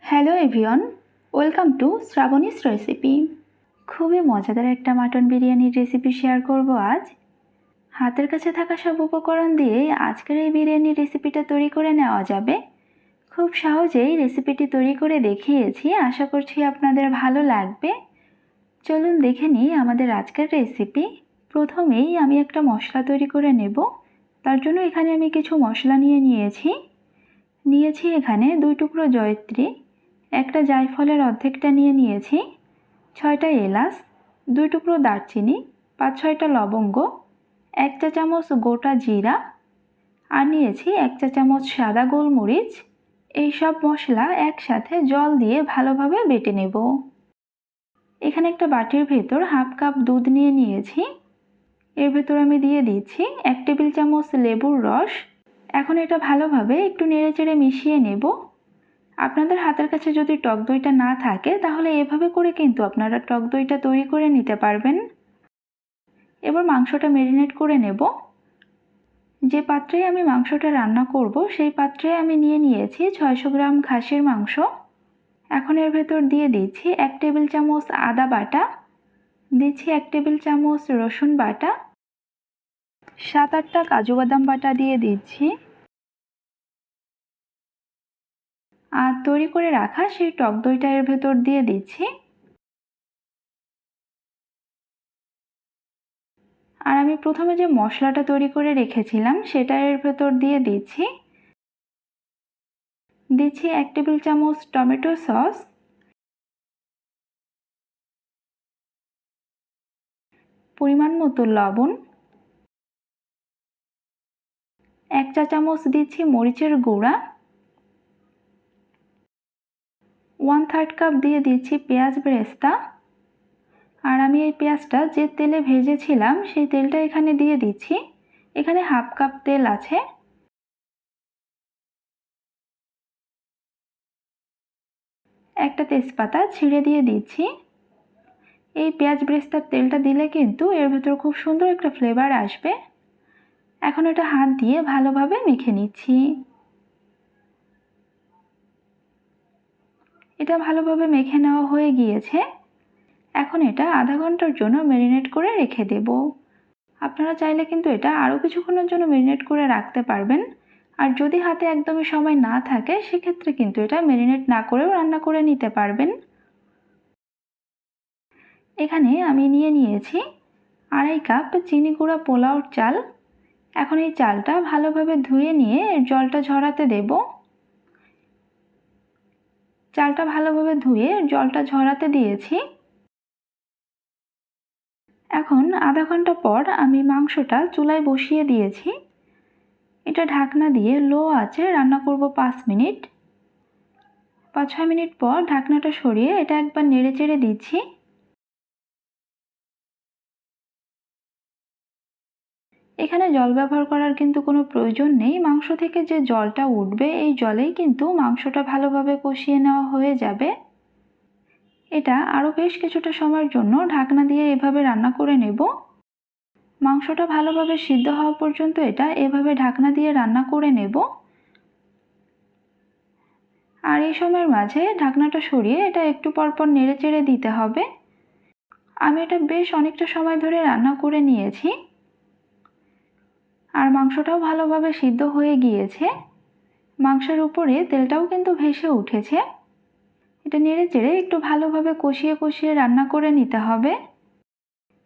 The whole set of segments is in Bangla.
Hello everyone, welcome to Shrabani's recipe. খুবই মজাদার একটা মাটন বিরিয়ানির রেসিপি শেয়ার করব আজ। হাতের কাছে থাকা সব উপকরণ দিয়েই আজকের এই বিরিয়ানির রেসিপিটা তৈরি করে নেওয়া যাবে। খুব সহজেই রেসিপিটি তৈরি করে দেখিয়েছি, আশা করছি আপনাদের ভালো লাগবে। চলুন দেখে নিই আমাদের আজকের রেসিপি। প্রথমেই আমি একটা মশলা তৈরি করে নেব। তার জন্য এখানে আমি কিছু মশলা নিয়েছি এখানে 2 টুকরো জয়িত্রী, একটা জায়ফলের অর্ধেকটা নিয়েছি, 6টা এলাচ, 2 টুকরো দারচিনি, 5-6টা লবঙ্গ, 1 চা চামচ গোটা জিরা, আর নিয়েছি 1 চা চামচ সাদা গোলমরিচ। এই সব মশলা একসাথে জল দিয়ে ভালোভাবে বেটে নেব। এখানে একটা বাটির ভেতর হাফ কাপ দুধ নিয়েছি। এর ভেতর আমি দিয়ে দিচ্ছি 1 টেবিল চামচ লেবুর রস। এখন এটা ভালোভাবে একটু নেড়েচেড়ে মিশিয়ে নেব। আপনাদের হাতের কাছে যদি টক দইটা না থাকে তাহলে এভাবে করে কিন্তু আপনারা টক দইটা তৈরি করে নিতে পারবেন। এবার মাংসটা ম্যারিনেট করে নেব। যে পাত্রে আমি মাংসটা রান্না করব সেই পাত্রে আমি নিয়েছি 600 গ্রাম খাসির মাংস। এখন এর ভেতর দিয়ে দিচ্ছি 1 টেবিল চামচ আদা বাটা, দিচ্ছি 1 টেবিল চামচ রসুন বাটা, 7-8টা কাজু বাদাম বাটা দিয়ে দিচ্ছি, আর তৈরি করে রাখা সেই টক দইটা এর ভেতর দিয়ে দিচ্ছি। আর আমি প্রথমে যে মশলাটা তৈরি করে রেখেছিলাম সেটা এর ভেতর দিয়ে দিচ্ছি 1 টেবিল চামচ টমেটো সস, পরিমাণ মতো লবণ, 1 চা চামচ দিচ্ছি মরিচের গুঁড়া, 1/3 কাপ দিয়ে দিচ্ছি পেঁয়াজ বেরেস্তা। আর আমি এই পেঁয়াজটা যে তেলে ভেজেছিলাম সেই তেলটা এখানে দিয়ে দিচ্ছি। এখানে হাফ কাপ তেল আছে। একটা তেজপাতা ছিঁড়ে দিয়ে দিচ্ছি। এই পেঁয়াজ বেরেস্তার তেলটা দিলে কিন্তু এর ভেতর খুব সুন্দর একটা ফ্লেভার আসবে। এখন এটা হাত দিয়ে ভালোভাবে মেখে নিচ্ছি। এটা ভালোভাবে মেখে নেওয়া হয়ে গিয়েছে। এখন এটা আধা ঘন্টার জন্য ম্যারিনেট করে রেখে দেব। আপনারা চাইলে কিন্তু এটা আরও কিছুক্ষণের জন্য ম্যারিনেট করে রাখতে পারবেন। আর যদি হাতে একদমই সময় না থাকে সেক্ষেত্রে কিন্তু এটা ম্যারিনেট না করেও রান্না করে নিতে পারবেন। এখানে আমি নিয়েছি 2.5 কাপ চিনি গুঁড়া পোলাওর চাল। এখন এই চালটা ভালোভাবে ধুয়ে নিয়ে জলটা ঝরাতে দেব। চালটা ভালোভাবে ধুয়ে জলটা ঝরাতে দিয়েছি। এখন আধা ঘন্টা পর আমি মাংসটা চুলায় বসিয়ে দিয়েছি। এটা ঢাকনা দিয়ে লো আঁচে রান্না করব 5 মিনিট। 5-6 মিনিট পর ঢাকনাটা সরিয়ে এটা একবার নেড়েচেড়ে দিচ্ছি। এখানে জল ব্যবহার করার কিন্তু কোনো প্রয়োজন নেই। মাংস থেকে যে জলটা উঠবে এই জলেই কিন্তু মাংসটা ভালোভাবে কষিয়ে নেওয়া হয়ে যাবে। এটা আরও বেশ কিছুটা সময়ের জন্য ঢাকনা দিয়ে এভাবে রান্না করে নেব। মাংসটা ভালোভাবে সিদ্ধ হওয়া পর্যন্ত এটা এভাবে ঢাকনা দিয়ে রান্না করে নেব। আর এই সময়ের মাঝে ঢাকনাটা সরিয়ে এটা একটু পরপর নেড়েচেড়ে দিতে হবে। আমি এটা বেশ অনেকটা সময় ধরে রান্না করে নিয়েছি। আর মাংসটাও ভালোভাবে সিদ্ধ হয়ে গিয়েছে। মাংসের উপরে তেলটাও কিন্তু ভেসে উঠেছে। এটা নেড়েচেড়ে একটু ভালোভাবে কষিয়ে রান্না করে নিতে হবে।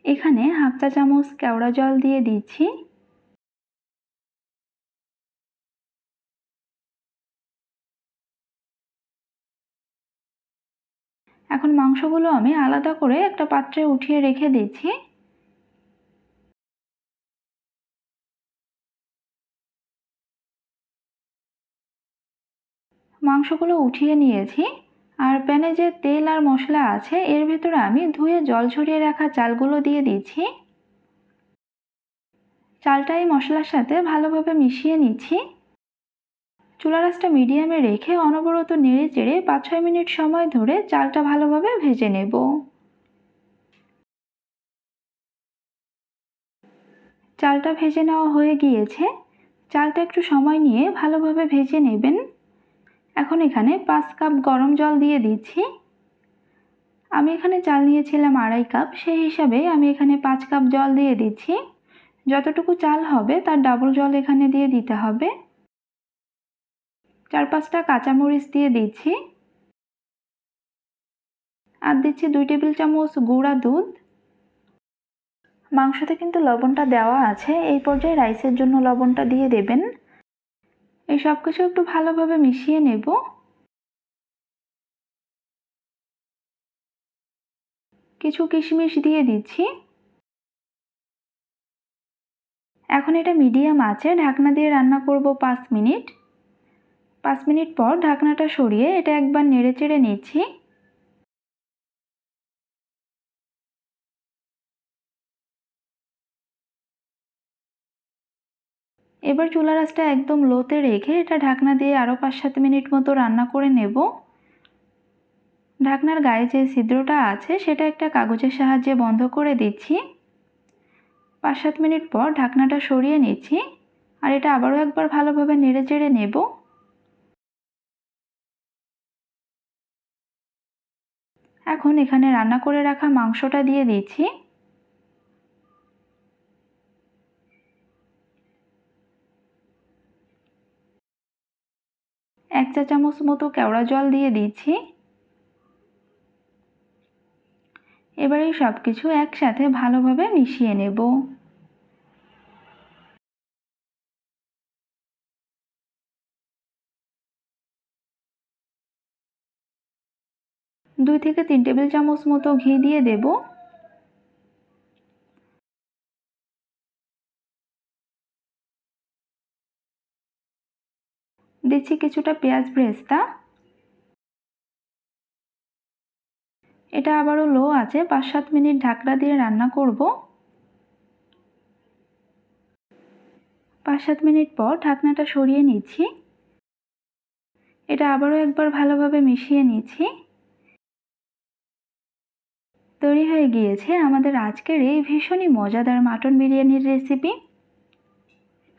এখানে হাফ চা চামচ কেওড়া জল দিয়ে দিচ্ছি। এখন মাংসগুলো আমি আলাদা করে একটা পাত্রে উঠিয়ে রেখে দিচ্ছি। মাংসগুলো উঠিয়ে নিয়েছি। আর প্যানে যে তেল আর মশলা আছে এর ভিতরে আমি ধুয়ে জল ঝরিয়ে রাখা চালগুলো দিয়ে দিচ্ছি। চালটা এই মশলার সাথে ভালোভাবে মিশিয়ে নিচ্ছি। চুলার আঁচটা মিডিয়ামে রেখে অনবরত নেড়েচেড়ে 5-6 মিনিট সময় ধরে চালটা ভালোভাবে ভেজে নেব। চালটা ভেজে নেওয়া হয়ে গিয়েছে। চালটা একটু সময় নিয়ে ভালোভাবে ভেজে নেবেন। এখন এখানে 5 কাপ গরম জল দিয়ে দিচ্ছি। আমি এখানে চাল নিয়েছিলাম 2.5 কাপ, সেই হিসাবে আমি এখানে 5 কাপ জল দিয়ে দিচ্ছি। যতটুকু চাল হবে তার ডাবল জল এখানে দিয়ে দিতে হবে। 4-5টা কাঁচামরিচ দিয়ে দিচ্ছি। আর দিচ্ছি 2 টেবিল চামচ গুঁড়া দুধ। মাংসতে কিন্তু লবণটা দেওয়া আছে, এই পর্যায়ে রাইসের জন্য লবণটা দিয়ে দেবেন। এই সব কিছু একটু ভালোভাবে মিশিয়ে নেব। কিছু কিশমিশ দিয়ে দিচ্ছি। এখন এটা মিডিয়াম আঁচে ঢাকনা দিয়ে রান্না করব 5 মিনিট। 5 মিনিট পর ঢাকনাটা সরিয়ে এটা একবার নেড়েচেড়ে নিচ্ছি। এবার চুলার আঁচটা একদম লোতে রেখে এটা ঢাকনা দিয়ে আরও 5-7 মিনিট মতো রান্না করে নেব। ঢাকনার গায়ে যে ছিদ্রটা আছে সেটা একটা কাগজের সাহায্যে বন্ধ করে দিচ্ছি। 5-7 মিনিট পর ঢাকনাটা সরিয়ে নিচ্ছি আর এটা আবারও একবার ভালোভাবে নেড়েচেড়ে নেব। এখন এখানে রান্না করে রাখা মাংসটা দিয়ে দিচ্ছি। এক চা চামচ মতো কেওড়া জল দিয়ে দিচ্ছি। এবার এই সব কিছু একসাথে ভালোভাবে মিশিয়ে নেব। দুই থেকে 3 টেবিল চামচ মতো ঘি দিয়ে দেব। দিচ্ছি কিছুটা পেঁয়াজ ব্রেস্তা। এটা আবারও লো আছে 5-7 মিনিট ঢাকনা দিয়ে রান্না করব। 5-7 মিনিট পর ঢাকনাটা সরিয়ে নিচ্ছি। এটা আবারও একবার ভালোভাবে মিশিয়ে নিচ্ছি। তৈরি হয়ে গিয়েছে আমাদের আজকের এই ভীষণই মজাদার মাটন বিরিয়ানির রেসিপি।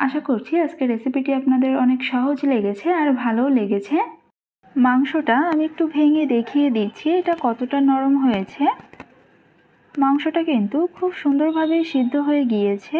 আশা করছি আজকের রেসিপিটি আপনাদের অনেক সহজ লেগেছে আর ভালোও লেগেছে। মাংসটা আমি একটু ভেঙে দেখিয়ে দিচ্ছি এটা কতটা নরম হয়েছে। মাংসটা কিন্তু খুব সুন্দরভাবে সিদ্ধ হয়ে গিয়েছে।